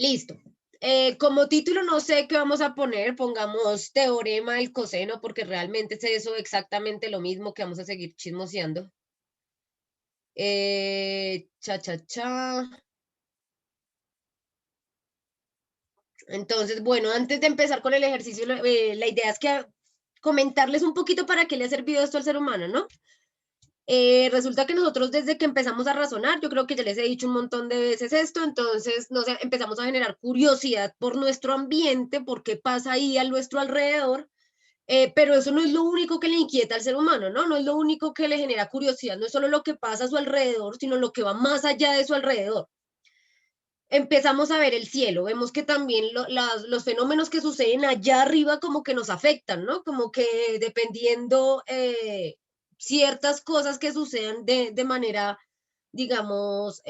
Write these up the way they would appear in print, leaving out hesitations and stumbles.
Listo. Como título no sé qué vamos a poner, pongamos teorema del coseno, porque realmente es eso exactamente lo mismo que vamos a seguir chismoseando. Cha, cha, cha. Entonces, bueno, antes de empezar con el ejercicio, la idea es que comentarles un poquito para qué le ha servido esto al ser humano, ¿no? Resulta que nosotros desde que empezamos a razonar, yo creo que ya les he dicho un montón de veces esto, entonces empezamos a generar curiosidad por nuestro ambiente, por qué pasa ahí a nuestro alrededor, pero eso no es lo único que le inquieta al ser humano, ¿no? No es lo único que le genera curiosidad, no es solo lo que pasa a su alrededor, sino lo que va más allá de su alrededor. Empezamos a ver el cielo, vemos que también los fenómenos que suceden allá arriba como que nos afectan, ¿no? Como que dependiendo ciertas cosas que sucedan de manera, digamos,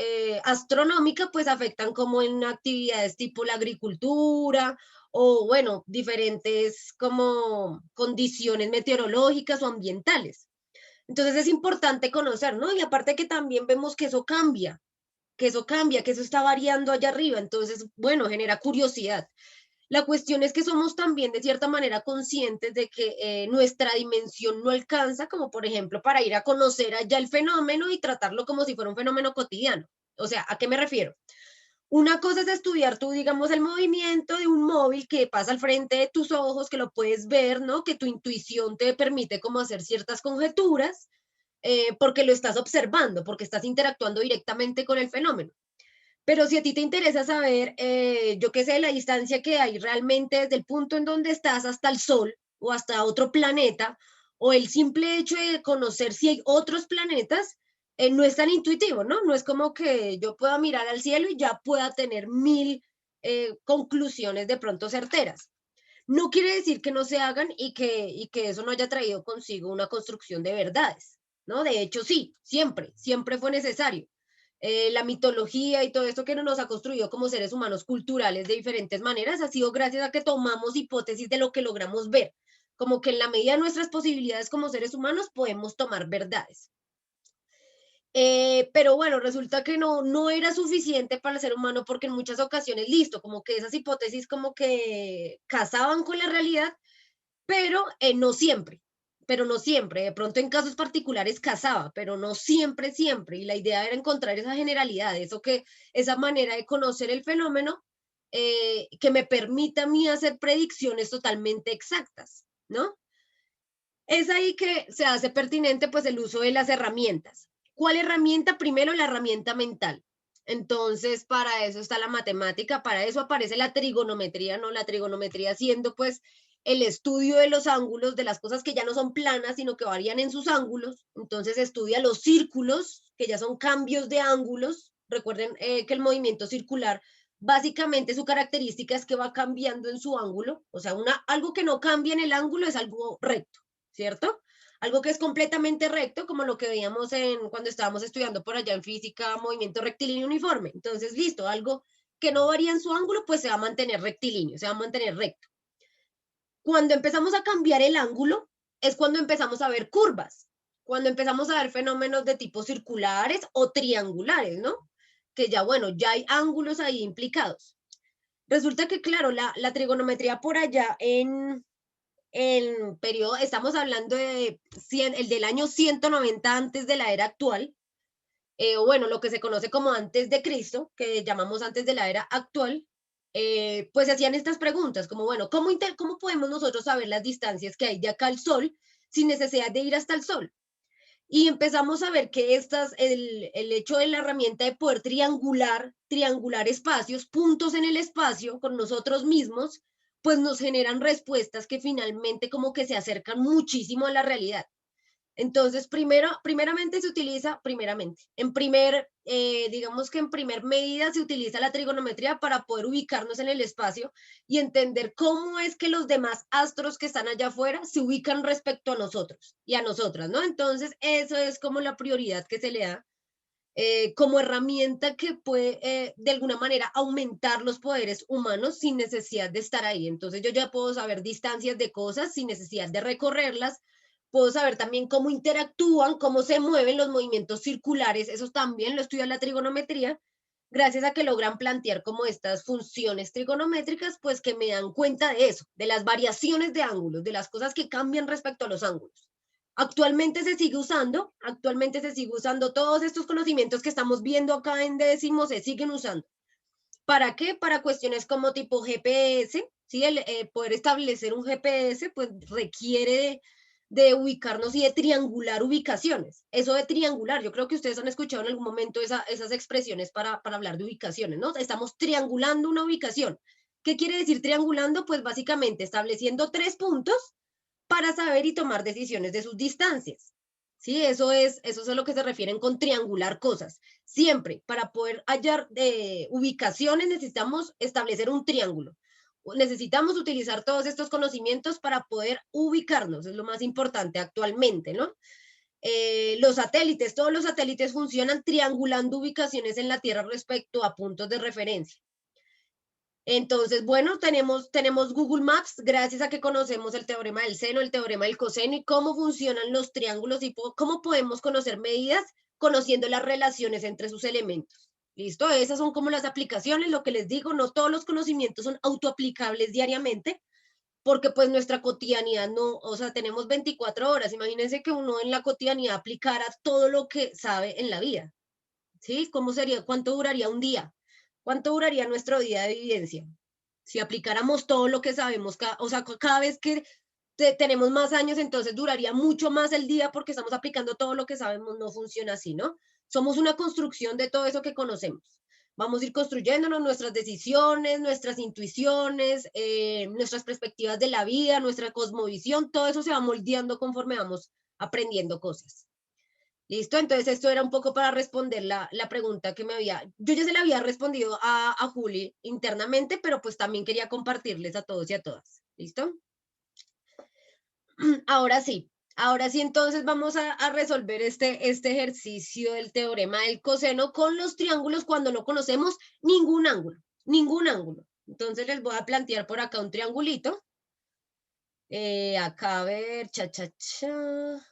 astronómica, pues afectan como en actividades tipo la agricultura o, bueno, diferentes como condiciones meteorológicas o ambientales. Entonces es importante conocer, ¿no? Y aparte que también vemos que eso está variando allá arriba. Entonces, bueno, genera curiosidad. La cuestión es que somos también de cierta manera conscientes de que nuestra dimensión no alcanza, como por ejemplo, para ir a conocer allá el fenómeno y tratarlo como si fuera un fenómeno cotidiano. O sea, ¿a qué me refiero? Una cosa es estudiar tú, digamos, el movimiento de un móvil que pasa al frente de tus ojos, que lo puedes ver, ¿no? Que tu intuición te permite como hacer ciertas conjeturas, porque lo estás observando, porque estás interactuando directamente con el fenómeno. Pero si a ti te interesa saber, yo qué sé, la distancia que hay realmente desde el punto en donde estás hasta el Sol o hasta otro planeta, o el simple hecho de conocer si hay otros planetas, no es tan intuitivo, ¿no? No es como que yo pueda mirar al cielo y ya pueda tener mil conclusiones de pronto certeras. No quiere decir que no se hagan y que eso no haya traído consigo una construcción de verdades, ¿no? De hecho, sí, siempre fue necesario. La mitología y todo esto que nos ha construido como seres humanos culturales de diferentes maneras ha sido gracias a que tomamos hipótesis de lo que logramos ver, como que en la medida de nuestras posibilidades como seres humanos podemos tomar verdades. Pero bueno, resulta que no era suficiente para el ser humano porque en muchas ocasiones, listo, como que esas hipótesis como que casaban con la realidad, pero no siempre, de pronto en casos particulares casaba, pero no siempre, siempre. Y la idea era encontrar esa generalidad, esa manera de conocer el fenómeno que me permita a mí hacer predicciones totalmente exactas, ¿no? Es ahí que se hace pertinente pues el uso de las herramientas. ¿Cuál herramienta? Primero la herramienta mental. Entonces, para eso está la matemática, para eso aparece la trigonometría, ¿no? La trigonometría siendo pues el estudio de los ángulos, de las cosas que ya no son planas, sino que varían en sus ángulos. Entonces estudia los círculos, que ya son cambios de ángulos. Recuerden que el movimiento circular, básicamente su característica es que va cambiando en su ángulo. O sea, algo que no cambia en el ángulo es algo recto. ¿Cierto? Algo que es completamente recto, como lo que veíamos cuando estábamos estudiando por allá en física, movimiento rectilíneo uniforme. Entonces, listo, algo que no varía en su ángulo, pues se va a mantener rectilíneo, se va a mantener recto. Cuando empezamos a cambiar el ángulo, es cuando empezamos a ver curvas, cuando empezamos a ver fenómenos de tipo circulares o triangulares, ¿no? Que ya, bueno, ya hay ángulos ahí implicados. Resulta que, claro, la trigonometría por allá en periodo, estamos hablando de el del año 190 antes de la era actual, o bueno, lo que se conoce como antes de Cristo, que llamamos antes de la era actual, pues se hacían estas preguntas, como bueno, ¿cómo podemos nosotros saber las distancias que hay de acá al Sol sin necesidad de ir hasta el Sol? Y empezamos a ver que el hecho de la herramienta de poder triangular espacios, puntos en el espacio con nosotros mismos, pues nos generan respuestas que finalmente como que se acercan muchísimo a la realidad. Entonces, primeramente se utiliza, digamos que en primer medida se utiliza la trigonometría para poder ubicarnos en el espacio y entender cómo es que los demás astros que están allá afuera se ubican respecto a nosotros y a nosotras, ¿no? Entonces, eso es como la prioridad que se le da como herramienta que puede de alguna manera aumentar los poderes humanos sin necesidad de estar ahí. Entonces yo ya puedo saber distancias de cosas sin necesidad de recorrerlas, puedo saber también cómo interactúan, cómo se mueven los movimientos circulares, eso también lo estudia la trigonometría, gracias a que logran plantear como estas funciones trigonométricas, pues que me dan cuenta de eso, de las variaciones de ángulos, de las cosas que cambian respecto a los ángulos. Actualmente se sigue usando todos estos conocimientos que estamos viendo acá en décimo, se siguen usando. ¿Para qué? Para cuestiones como tipo GPS, ¿sí? Poder establecer un GPS pues requiere de ubicarnos y de triangular ubicaciones. Eso de triangular, yo creo que ustedes han escuchado en algún momento esas expresiones para hablar de ubicaciones, ¿no? Estamos triangulando una ubicación. ¿Qué quiere decir triangulando? Pues básicamente estableciendo 3 puntos para saber y tomar decisiones de sus distancias. Sí, eso es a lo que se refieren con triangular cosas. Siempre, para poder hallar ubicaciones, necesitamos establecer un triángulo. Necesitamos utilizar todos estos conocimientos para poder ubicarnos, es lo más importante actualmente, ¿no? Los satélites, todos los satélites funcionan triangulando ubicaciones en la Tierra respecto a puntos de referencia. Entonces, bueno, tenemos Google Maps gracias a que conocemos el teorema del seno, el teorema del coseno y cómo funcionan los triángulos y cómo podemos conocer medidas conociendo las relaciones entre sus elementos. ¿Listo? Esas son como las aplicaciones, lo que les digo, no todos los conocimientos son autoaplicables diariamente, porque pues nuestra cotidianidad no, o sea, tenemos 24 horas, imagínense que uno en la cotidianidad aplicara todo lo que sabe en la vida, ¿sí? ¿Cómo sería? ¿Cuánto duraría un día? ¿Cuánto duraría nuestro día de vivencia? Si aplicáramos todo lo que sabemos, o sea, cada vez que tenemos más años, entonces duraría mucho más el día porque estamos aplicando todo lo que sabemos, no funciona así, ¿no? Somos una construcción de todo eso que conocemos. Vamos a ir construyéndonos nuestras decisiones, nuestras intuiciones, nuestras perspectivas de la vida, nuestra cosmovisión, todo eso se va moldeando conforme vamos aprendiendo cosas. ¿Listo? Entonces esto era un poco para responder la pregunta que yo ya se la había respondido a Juli internamente, pero pues también quería compartirles a todos y a todas. ¿Listo? Ahora sí entonces vamos a resolver este ejercicio del teorema del coseno con los triángulos cuando no conocemos ningún ángulo, ningún ángulo. Entonces les voy a plantear por acá un triangulito. Acá a ver, cha, cha, cha.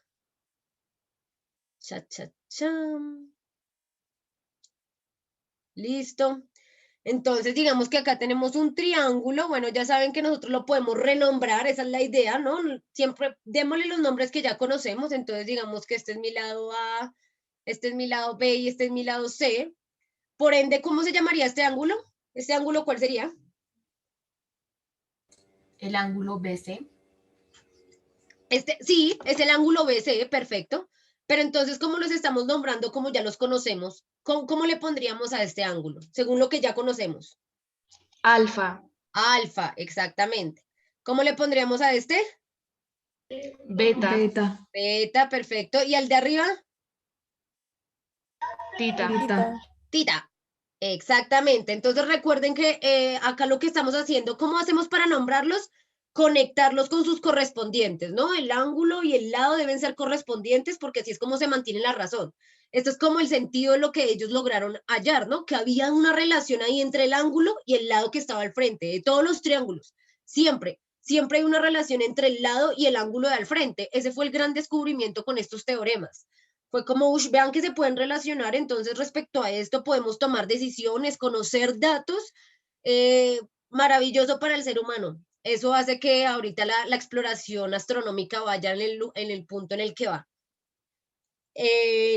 Cha, cha, cha. Listo. Entonces, digamos que acá tenemos un triángulo. Bueno, ya saben que nosotros lo podemos renombrar, esa es la idea, ¿no? Siempre démosle los nombres que ya conocemos. Entonces, digamos que este es mi lado A, este es mi lado B y este es mi lado C. Por ende, ¿cómo se llamaría este ángulo? ¿Este ángulo cuál sería? El ángulo BC. Sí, es el ángulo BC, perfecto. Pero entonces, ¿cómo los estamos nombrando como ya los conocemos? ¿Cómo le pondríamos a este ángulo, según lo que ya conocemos? Alfa. Alfa, exactamente. ¿Cómo le pondríamos a este? Beta. Beta. Beta, perfecto. ¿Y al de arriba? Tita. Tita. Tita. Exactamente. Entonces recuerden que acá lo que estamos haciendo, ¿cómo hacemos para nombrarlos? Conectarlos con sus correspondientes, ¿no? El ángulo y el lado deben ser correspondientes porque así es como se mantiene la razón. Esto es como el sentido de lo que ellos lograron hallar, ¿no? Que había una relación ahí entre el ángulo y el lado que estaba al frente, de todos los triángulos. Siempre, siempre hay una relación entre el lado y el ángulo de al frente. Ese fue el gran descubrimiento con estos teoremas. Fue como, vean que se pueden relacionar, entonces respecto a esto podemos tomar decisiones, conocer datos, maravilloso para el ser humano. Eso hace que ahorita la exploración astronómica vaya en el punto en el que va.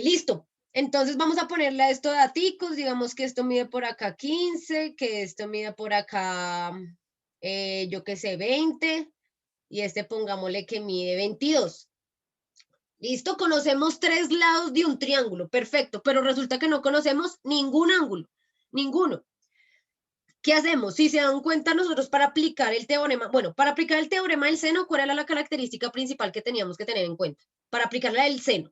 Listo. Entonces vamos a ponerle a esto daticos, digamos que esto mide por acá 15, que esto mide por acá, yo qué sé, 20, y este pongámosle que mide 22. ¿Listo? Conocemos 3 lados de un triángulo, perfecto, pero resulta que no conocemos ningún ángulo, ninguno. ¿Qué hacemos? Si se dan cuenta nosotros para aplicar el teorema, bueno, para aplicar el teorema del seno, ¿cuál era la característica principal que teníamos que tener en cuenta? Para aplicarla del seno.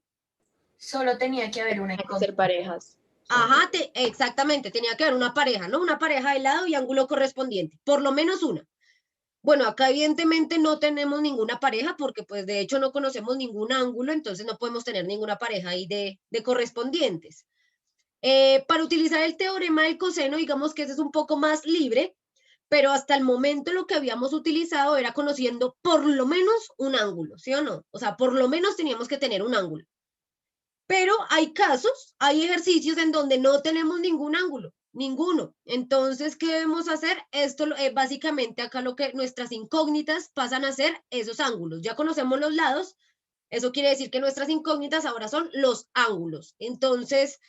Solo tenía que haber una. Ser parejas. Ajá, exactamente, tenía que haber una pareja, ¿no? Una pareja de lado y ángulo correspondiente, por lo menos una. Bueno, acá evidentemente no tenemos ninguna pareja porque pues de hecho no conocemos ningún ángulo, entonces no podemos tener ninguna pareja ahí de correspondientes. Para utilizar el teorema del coseno, digamos que ese es un poco más libre, pero hasta el momento lo que habíamos utilizado era conociendo por lo menos un ángulo, ¿sí o no? O sea, por lo menos teníamos que tener un ángulo. Pero hay casos, hay ejercicios en donde no tenemos ningún ángulo. Ninguno. Entonces, ¿qué debemos hacer? Esto básicamente acá lo que nuestras incógnitas pasan a ser esos ángulos. Ya conocemos los lados, eso quiere decir que nuestras incógnitas ahora son los ángulos. Entonces,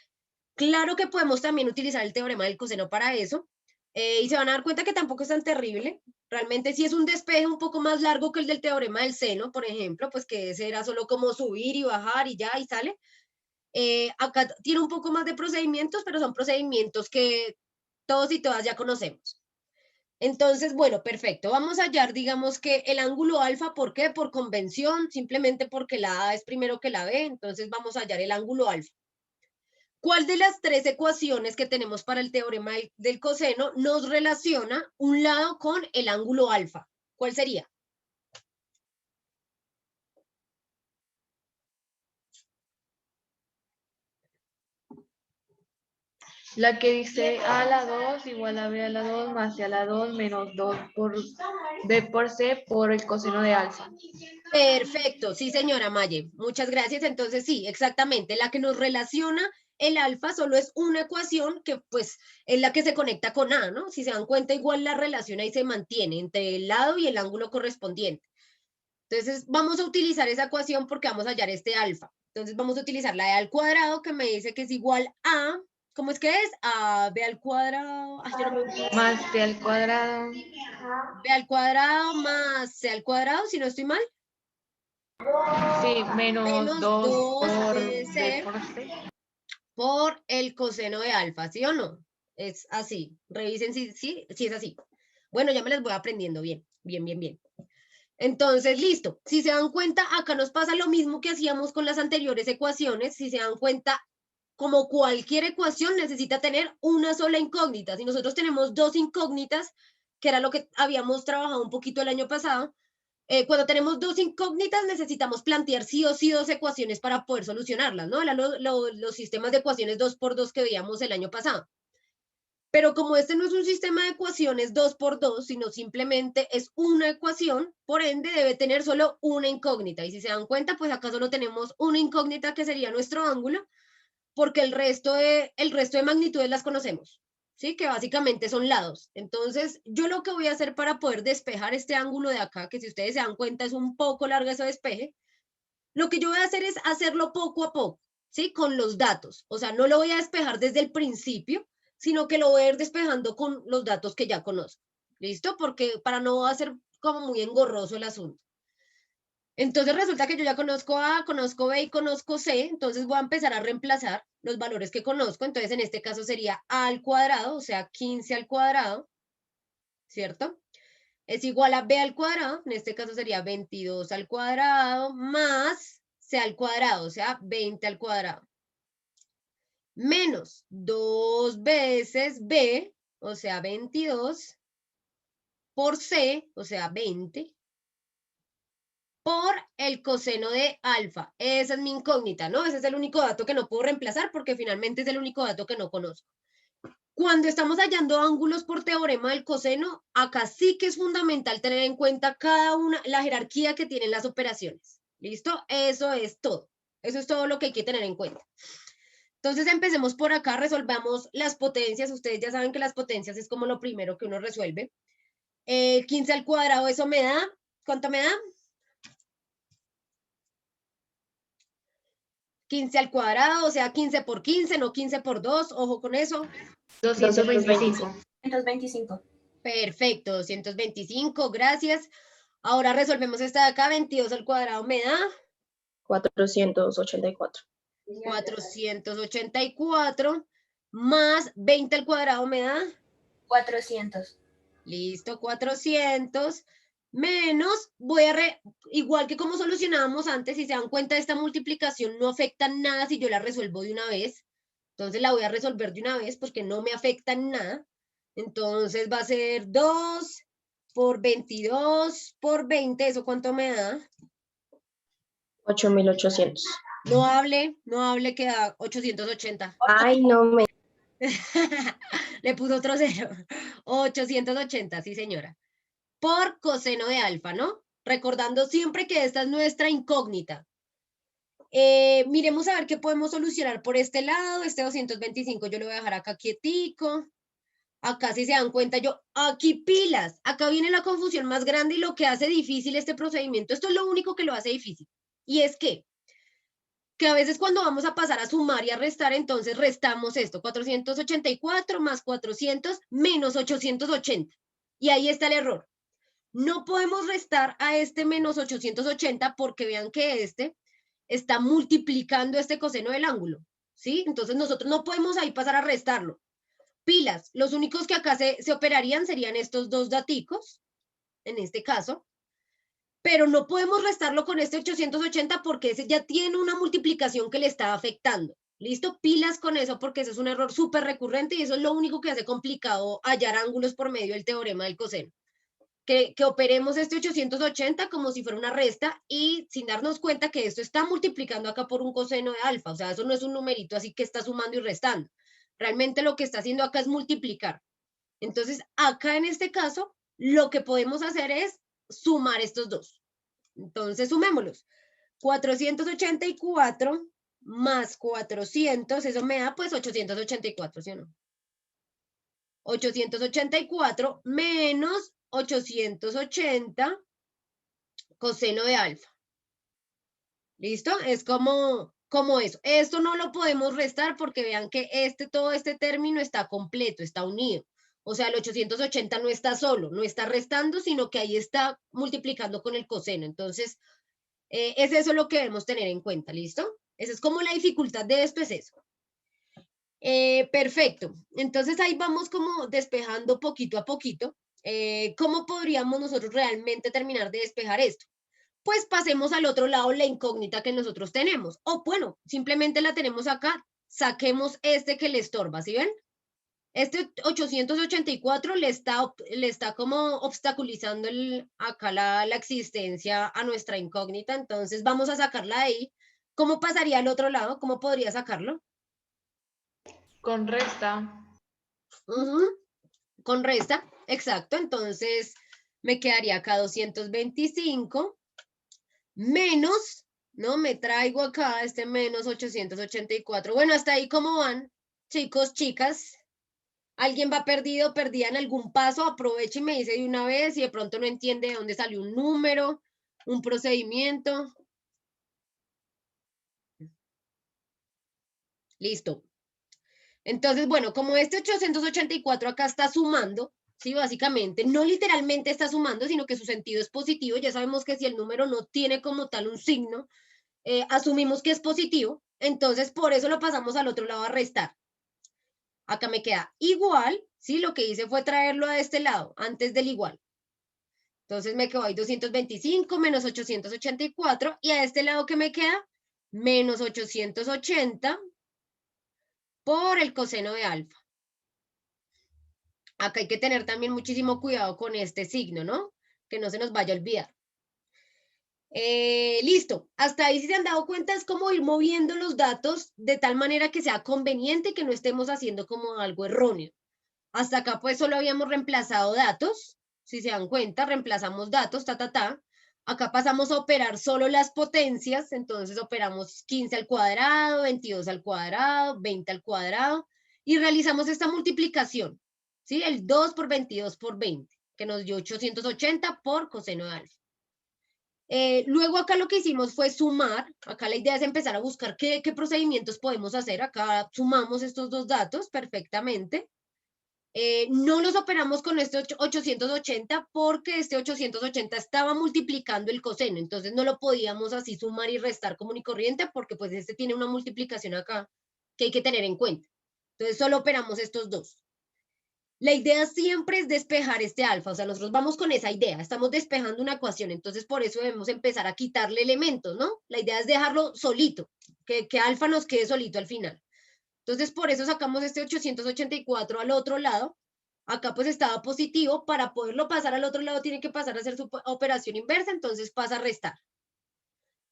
claro que podemos también utilizar el teorema del coseno para eso. Y se van a dar cuenta que tampoco es tan terrible. Realmente si es un despeje un poco más largo que el del teorema del seno, por ejemplo, pues que ese era solo como subir y bajar y ya, y sale. Acá tiene un poco más de procedimientos, pero son procedimientos que todos y todas ya conocemos. Entonces, bueno, perfecto. Vamos a hallar, digamos que el ángulo alfa, ¿por qué? Por convención, simplemente porque la A es primero que la B, entonces vamos a hallar el ángulo alfa. ¿Cuál de las tres ecuaciones que tenemos para el teorema del coseno nos relaciona un lado con el ángulo alfa? ¿Cuál sería? La que dice A a la 2 igual a B a la 2 más C a la 2 menos 2 por B por C por el coseno de alfa. Perfecto, sí señora Maye, muchas gracias. Entonces sí, exactamente, la que nos relaciona el alfa solo es una ecuación que pues es la que se conecta con A, ¿no? Si se dan cuenta, igual la relación ahí se mantiene entre el lado y el ángulo correspondiente. Entonces vamos a utilizar esa ecuación porque vamos a hallar este alfa. Entonces vamos a utilizar la E al cuadrado que me dice que es igual a, ¿cómo es que es? A B al cuadrado, ay, yo no me- Más C al cuadrado. B al cuadrado más C al cuadrado, si no estoy mal. Sí, menos Menos 2 2 por B B C por C. por el coseno de alfa, ¿sí o no? Es así. Revisen si es así. Bueno, ya me las voy aprendiendo bien, bien, bien, bien. Entonces, listo. Si se dan cuenta, acá nos pasa lo mismo que hacíamos con las anteriores ecuaciones. Si se dan cuenta, como cualquier ecuación necesita tener una sola incógnita. Si nosotros tenemos dos incógnitas, que era lo que habíamos trabajado un poquito el año pasado, cuando tenemos dos incógnitas necesitamos plantear sí o sí dos ecuaciones para poder solucionarlas, ¿no? Los sistemas de ecuaciones 2x2 que veíamos el año pasado. Pero como este no es un sistema de ecuaciones 2x2, sino simplemente es una ecuación, por ende debe tener solo una incógnita. Y si se dan cuenta, pues acá solo tenemos una incógnita que sería nuestro ángulo, porque el resto de magnitudes las conocemos, ¿sí? Que básicamente son lados. Entonces, yo lo que voy a hacer para poder despejar este ángulo de acá, que si ustedes se dan cuenta es un poco largo ese despeje, lo que yo voy a hacer es hacerlo poco a poco, ¿sí? Con los datos. O sea, no lo voy a despejar desde el principio, sino que lo voy a ir despejando con los datos que ya conozco. ¿Listo? Porque para no hacer como muy engorroso el asunto. Entonces resulta que yo ya conozco A, conozco B y conozco C, entonces voy a empezar a reemplazar los valores que conozco. Entonces en este caso sería A al cuadrado, o sea, 15 al cuadrado, ¿cierto? Es igual a B al cuadrado, en este caso sería 22 al cuadrado, más C al cuadrado, o sea, 20 al cuadrado. Menos 2 veces B, o sea, 22, por C, o sea, 20, por el coseno de alfa. Esa es mi incógnita, ¿no? Ese es el único dato que no puedo reemplazar porque finalmente es el único dato que no conozco. Cuando estamos hallando ángulos por teorema del coseno, acá sí que es fundamental tener en cuenta cada una, la jerarquía que tienen las operaciones. ¿Listo? Eso es todo. Eso es todo lo que hay que tener en cuenta. Entonces empecemos por acá, resolvamos las potencias. Ustedes ya saben que las potencias es como lo primero que uno resuelve. 15 al cuadrado, eso me da, ¿cuánto me da? 15 al cuadrado, o sea, 15 por 15, no 15 por 2, ojo con eso. 225. 125. Perfecto, 225, gracias. Ahora resolvemos esta de acá, 22 al cuadrado me da 484. 484, más 20 al cuadrado me da, 400. listo, 400, menos, igual que como solucionábamos antes, si se dan cuenta, esta multiplicación no afecta nada si yo la resuelvo de una vez. Entonces la voy a resolver de una vez porque no me afecta en nada. Entonces va a ser 2 por 22 por 20, ¿eso cuánto me da? 8800. No hable, que da 880. Ay, no me. Le puso otro cero. 880, sí señora. Por coseno de alfa, ¿no? Recordando siempre que esta es nuestra incógnita. Miremos a ver qué podemos solucionar por este lado. Este 225 yo lo voy a dejar acá quietico. Acá si se dan cuenta, aquí pilas, acá viene la confusión más grande y lo que hace difícil este procedimiento. Esto es lo único que lo hace difícil. Y es que a veces cuando vamos a pasar a sumar y a restar, entonces restamos esto, 484 más 400 menos 880. Y ahí está el error. No podemos restar a este menos 880 porque vean que este está multiplicando este coseno del ángulo, ¿sí? Entonces nosotros no podemos ahí pasar a restarlo. Pilas, los únicos que acá se operarían serían estos dos daticos, en este caso, pero no podemos restarlo con este 880 porque ese ya tiene una multiplicación que le está afectando. ¿Listo? Pilas con eso porque eso es un error súper recurrente y eso es lo único que hace complicado hallar ángulos por medio del teorema del coseno. Que operemos este 880 como si fuera una resta y sin darnos cuenta que esto está multiplicando acá por un coseno de alfa. O sea, eso no es un numerito así que está sumando y restando. Realmente lo que está haciendo acá es multiplicar. Entonces, acá en este caso, lo que podemos hacer es sumar estos dos. Entonces, sumémoslos. 484 más 400, eso me da pues 884, ¿sí o no? 884 menos 880 coseno de alfa. ¿Listo? Es como eso. Esto no lo podemos restar porque vean que todo este término está completo, está unido. O sea, el 880 no está solo, no está restando, sino que ahí está multiplicando con el coseno. Entonces, es eso lo que debemos tener en cuenta, ¿listo? Esa es como la dificultad de esto, es eso. Perfecto. Entonces ahí vamos como despejando poquito a poquito. ¿Cómo podríamos nosotros realmente terminar de despejar esto? Pues pasemos al otro lado la incógnita que nosotros tenemos. O bueno, simplemente la tenemos acá, saquemos este que le estorba, ¿sí ven? Este 884 le está como obstaculizando acá la existencia a nuestra incógnita, entonces vamos a sacarla de ahí. ¿Cómo pasaría al otro lado? ¿Cómo podría sacarlo? Con resta. Con resta, exacto, entonces me quedaría acá 225 menos, ¿no? Me traigo acá este menos 884. Bueno, hasta ahí, ¿cómo van? Chicos, chicas, ¿alguien va perdido, perdida en algún paso? Aproveche y me dice de una vez y de pronto no entiende de dónde salió un número, un procedimiento. Listo. Entonces, bueno, como este 884 acá está sumando, ¿sí? Básicamente, no literalmente está sumando, sino que su sentido es positivo. Ya sabemos que si el número no tiene como tal un signo, asumimos que es positivo, entonces por eso lo pasamos al otro lado a restar. Acá me queda igual, ¿sí? Lo que hice fue traerlo a este lado, antes del igual. Entonces me quedó ahí 225 menos 884, y a este lado que me queda, menos 880 por el coseno de alfa. Acá hay que tener también muchísimo cuidado con este signo, ¿no? Que no se nos vaya a olvidar. Listo, hasta ahí si se han dado cuenta es como ir moviendo los datos de tal manera que sea conveniente que no estemos haciendo como algo erróneo. Hasta acá pues solo habíamos reemplazado datos, si se dan cuenta, reemplazamos datos, Acá pasamos a operar solo las potencias, entonces operamos 15 al cuadrado, 22 al cuadrado, 20 al cuadrado y realizamos esta multiplicación, ¿sí? El 2 por 22 por 20, que nos dio 880 por coseno de alfa. Luego acá lo que hicimos fue sumar, acá la idea es empezar a buscar qué procedimientos podemos hacer, acá sumamos estos dos datos perfectamente. No los operamos con este 880 porque este 880 estaba multiplicando el coseno, entonces no lo podíamos así sumar y restar común y corriente porque pues este tiene una multiplicación acá que hay que tener en cuenta. Entonces solo operamos estos dos. La idea siempre es despejar este alfa, o sea, nosotros vamos con esa idea, estamos despejando una ecuación, entonces por eso debemos empezar a quitarle elementos, ¿no? La idea es dejarlo solito, que alfa nos quede solito al final. Entonces por eso sacamos este 884 al otro lado, acá pues estaba positivo, para poderlo pasar al otro lado tiene que pasar a hacer su operación inversa, entonces pasa a restar.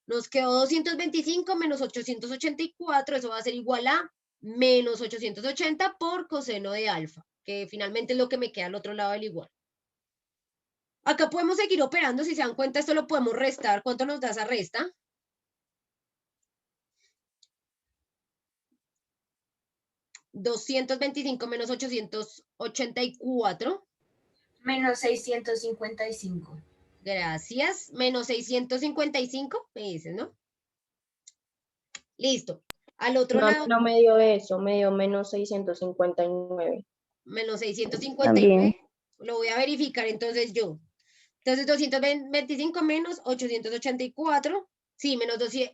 Nos quedó 225 menos 884, eso va a ser igual a menos 880 por coseno de alfa, que finalmente es lo que me queda al otro lado del igual. Acá podemos seguir operando, si se dan cuenta, esto lo podemos restar. ¿Cuánto nos da esa resta? 225 menos 884. Menos 655. Gracias. Menos 655, me dices, ¿no? Listo. Al otro lado, No me dio eso, me dio menos 659. menos 659. También. Lo voy a verificar entonces yo. Entonces 225 menos 884. Sí,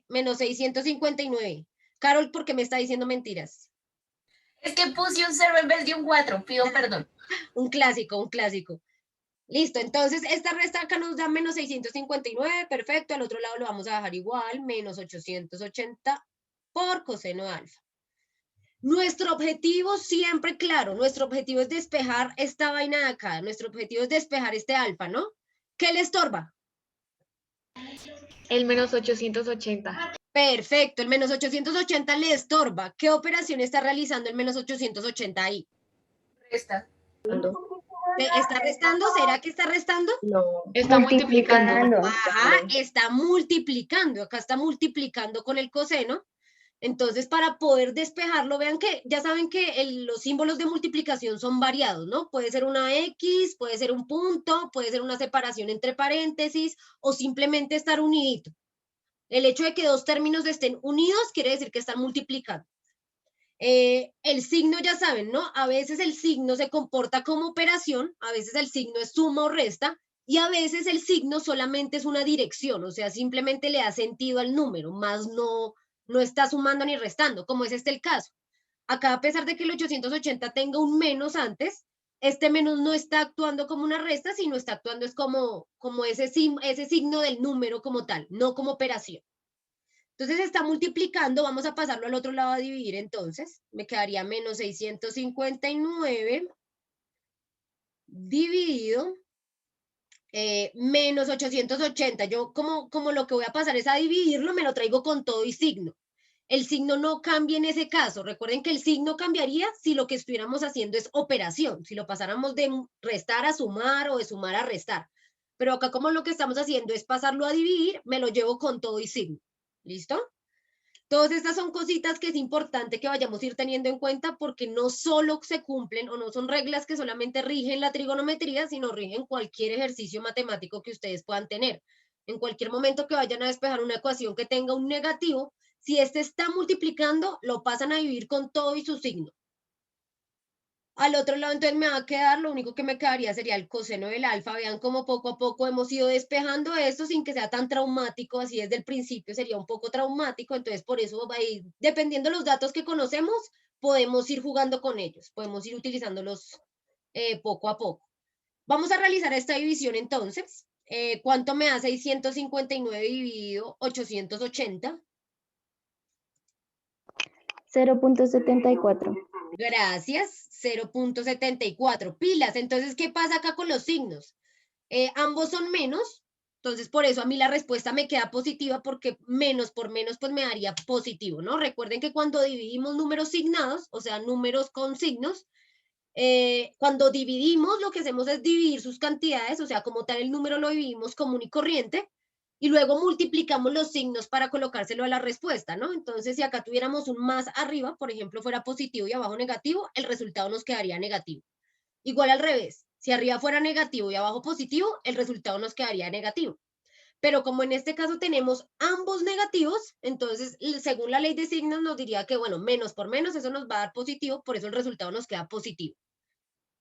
menos 659. Carol, ¿por qué me está diciendo mentiras? Es que puse un 0 en vez de un 4, pido perdón. Un clásico, un clásico. Listo, entonces esta resta acá nos da menos 659, perfecto. Al otro lado lo vamos a dejar igual, menos 880 por coseno de alfa. Nuestro objetivo siempre, claro, nuestro objetivo es despejar esta vaina de acá. Nuestro objetivo es despejar este alfa, ¿no? ¿Qué le estorba? El menos 880. Perfecto, el menos 880 le estorba. ¿Qué operación está realizando el menos 880 ahí? Resta. ¿Está restando? ¿Será que está restando? No. Está multiplicando. Ajá, está multiplicando. Acá está multiplicando con el coseno. Entonces, para poder despejarlo, vean que ya saben que los símbolos de multiplicación son variados, ¿no? Puede ser una X, puede ser un punto, puede ser una separación entre paréntesis o simplemente estar unidito. El hecho de que dos términos estén unidos quiere decir que están multiplicando. El signo ya saben, ¿no? A veces el signo se comporta como operación, a veces el signo es suma o resta, y a veces el signo solamente es una dirección, o sea, simplemente le da sentido al número, más no está sumando ni restando, como es el caso. Acá, a pesar de que el 880 tenga un menos antes, este menos no está actuando como una resta, sino está actuando es como ese signo del número como tal, no como operación. Entonces está multiplicando, vamos a pasarlo al otro lado a dividir entonces. Me quedaría menos 659 dividido menos 880. Yo como lo que voy a pasar es a dividirlo, me lo traigo con todo y signo. El signo no cambia en ese caso. Recuerden que el signo cambiaría si lo que estuviéramos haciendo es operación, si lo pasáramos de restar a sumar o de sumar a restar. Pero acá como lo que estamos haciendo es pasarlo a dividir, me lo llevo con todo y signo. ¿Listo? Todas estas son cositas que es importante que vayamos a ir teniendo en cuenta porque no solo se cumplen o no son reglas que solamente rigen la trigonometría, sino rigen cualquier ejercicio matemático que ustedes puedan tener. En cualquier momento que vayan a despejar una ecuación que tenga un negativo, si este está multiplicando, lo pasan a dividir con todo y su signo. Al otro lado, entonces me va a quedar, lo único que me quedaría sería el coseno del alfa. Vean cómo poco a poco hemos ido despejando esto sin que sea tan traumático, así desde el principio sería un poco traumático, entonces por eso, dependiendo de los datos que conocemos, podemos ir jugando con ellos, podemos ir utilizándolos poco a poco. Vamos a realizar esta división entonces. ¿Cuánto me da 659 dividido 880? 0.74. Gracias, 0.74. Pilas, entonces, ¿qué pasa acá con los signos? Ambos son menos, entonces por eso a mí la respuesta me queda positiva porque menos por menos pues me daría positivo, ¿no? Recuerden que cuando dividimos números signados, o sea, números con signos, cuando dividimos lo que hacemos es dividir sus cantidades, o sea, como tal el número lo dividimos común y corriente, y luego multiplicamos los signos para colocárselo a la respuesta, ¿no? Entonces, si acá tuviéramos un más arriba, por ejemplo, fuera positivo y abajo negativo, el resultado nos quedaría negativo. Igual al revés, si arriba fuera negativo y abajo positivo, el resultado nos quedaría negativo. Pero como en este caso tenemos ambos negativos, entonces, según la ley de signos, nos diría que, bueno, menos por menos, eso nos va a dar positivo, por eso el resultado nos queda positivo.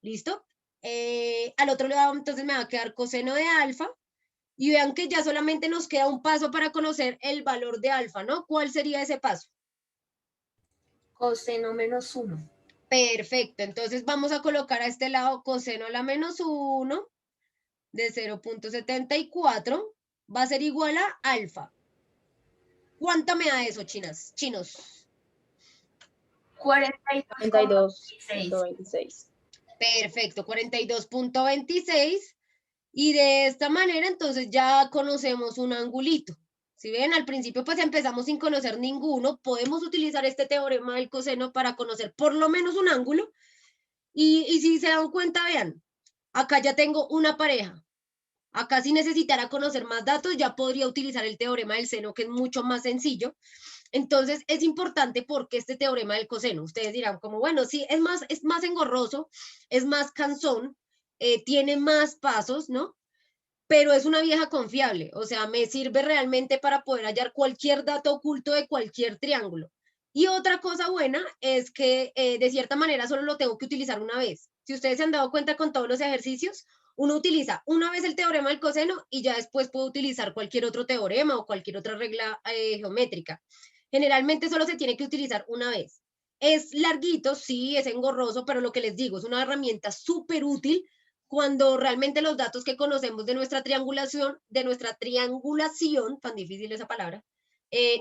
¿Listo? Al otro lado, entonces, me va a quedar coseno de alfa. Y vean que ya solamente nos queda un paso para conocer el valor de alfa, ¿no? ¿Cuál sería ese paso? Coseno menos 1. Perfecto, entonces vamos a colocar a este lado coseno a la menos 1 de 0.74 va a ser igual a alfa. ¿Cuánto me da eso, chinos? 42.26. Perfecto, 42.26. Y de esta manera, entonces ya conocemos un angulito. Si ven, al principio pues empezamos sin conocer ninguno, podemos utilizar este teorema del coseno para conocer por lo menos un ángulo. Y si se dan cuenta, vean, acá ya tengo una pareja. Acá si necesitara conocer más datos, ya podría utilizar el teorema del seno, que es mucho más sencillo. Entonces, es importante porque este teorema del coseno, ustedes dirán como, bueno, sí, es más engorroso, es más cansón, tiene más pasos, ¿no? Pero es una vieja confiable, o sea, me sirve realmente para poder hallar cualquier dato oculto de cualquier triángulo. Y otra cosa buena es que de cierta manera solo lo tengo que utilizar una vez. Si ustedes se han dado cuenta con todos los ejercicios, uno utiliza una vez el teorema del coseno y ya después puede utilizar cualquier otro teorema o cualquier otra regla geométrica. Generalmente solo se tiene que utilizar una vez. Es larguito, sí, es engorroso, pero lo que les digo, es una herramienta súper útil cuando realmente los datos que conocemos de nuestra triangulación, tan difícil esa palabra,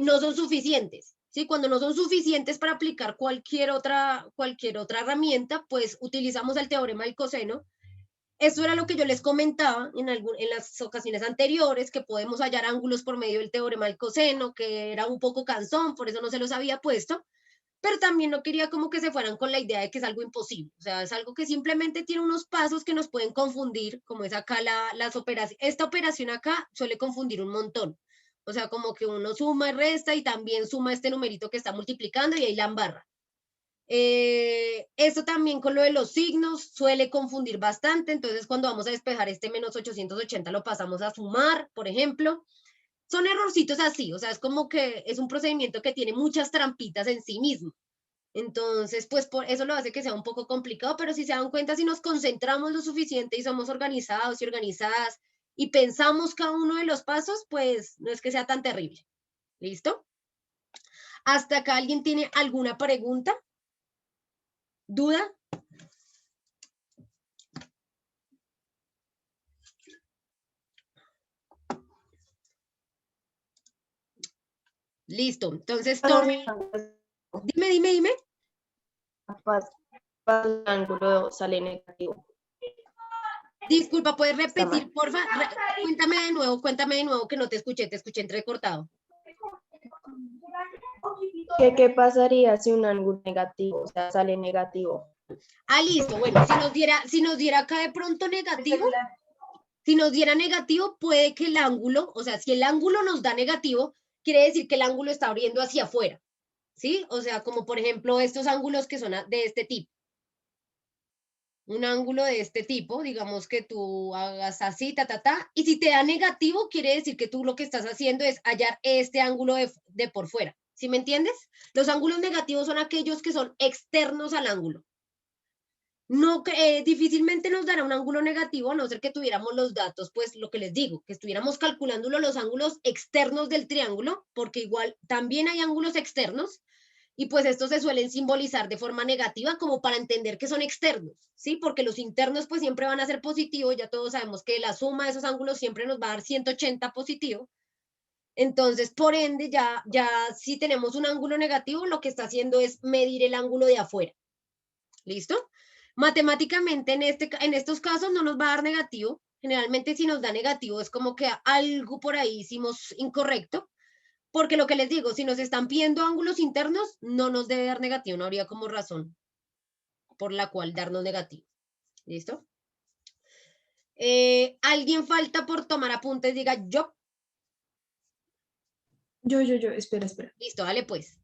no son suficientes. ¿Sí? Cuando no son suficientes para aplicar cualquier otra herramienta, pues utilizamos el teorema del coseno. Eso era lo que yo les comentaba en las ocasiones anteriores, que podemos hallar ángulos por medio del teorema del coseno, que era un poco cansón, por eso no se los había puesto, pero también no quería como que se fueran con la idea de que es algo imposible, o sea, es algo que simplemente tiene unos pasos que nos pueden confundir, como es acá las operaciones, esta operación acá suele confundir un montón, o sea, como que uno suma y resta y también suma este numerito que está multiplicando y ahí la embarra. Esto también con lo de los signos suele confundir bastante, entonces cuando vamos a despejar este menos 880 lo pasamos a sumar, por ejemplo. Son errorcitos así, o sea, es como que es un procedimiento que tiene muchas trampitas en sí mismo. Entonces, pues por eso lo hace que sea un poco complicado, pero si se dan cuenta, si nos concentramos lo suficiente y somos organizados y organizadas y pensamos cada uno de los pasos, pues no es que sea tan terrible. ¿Listo? ¿Hasta acá alguien tiene alguna pregunta? ¿Duda? Listo. Entonces, dime. El ángulo sale negativo. Disculpa, ¿puedes repetir, porfa? Cuéntame de nuevo que no te escuché entrecortado. ¿Qué pasaría si un ángulo negativo, o sea, sale negativo? Ah, listo. Bueno, si nos diera acá de pronto negativo, si nos diera negativo, puede que el ángulo, o sea, si el ángulo nos da negativo, quiere decir que el ángulo está abriendo hacia afuera, ¿sí? O sea, como por ejemplo estos ángulos que son de este tipo. Un ángulo de este tipo, digamos que tú hagas así, y si te da negativo, quiere decir que tú lo que estás haciendo es hallar este ángulo de por fuera, ¿sí me entiendes? Los ángulos negativos son aquellos que son externos al ángulo. No, difícilmente nos dará un ángulo negativo, a no ser que tuviéramos los datos, pues lo que les digo, que estuviéramos calculándolo los ángulos externos del triángulo, porque igual también hay ángulos externos, y pues estos se suelen simbolizar de forma negativa como para entender que son externos, ¿sí? Porque los internos pues siempre van a ser positivos, ya todos sabemos que la suma de esos ángulos siempre nos va a dar 180 positivo, entonces por ende ya si tenemos un ángulo negativo, lo que está haciendo es medir el ángulo de afuera, ¿listo? Matemáticamente en estos casos no nos va a dar negativo, generalmente si nos da negativo es como que algo por ahí hicimos incorrecto, porque lo que les digo, si nos están pidiendo ángulos internos, no nos debe dar negativo, no habría como razón por la cual darnos negativo. ¿Listo? ¿Alguien falta por tomar apuntes? Diga yo. Yo, espera. Listo, dale pues.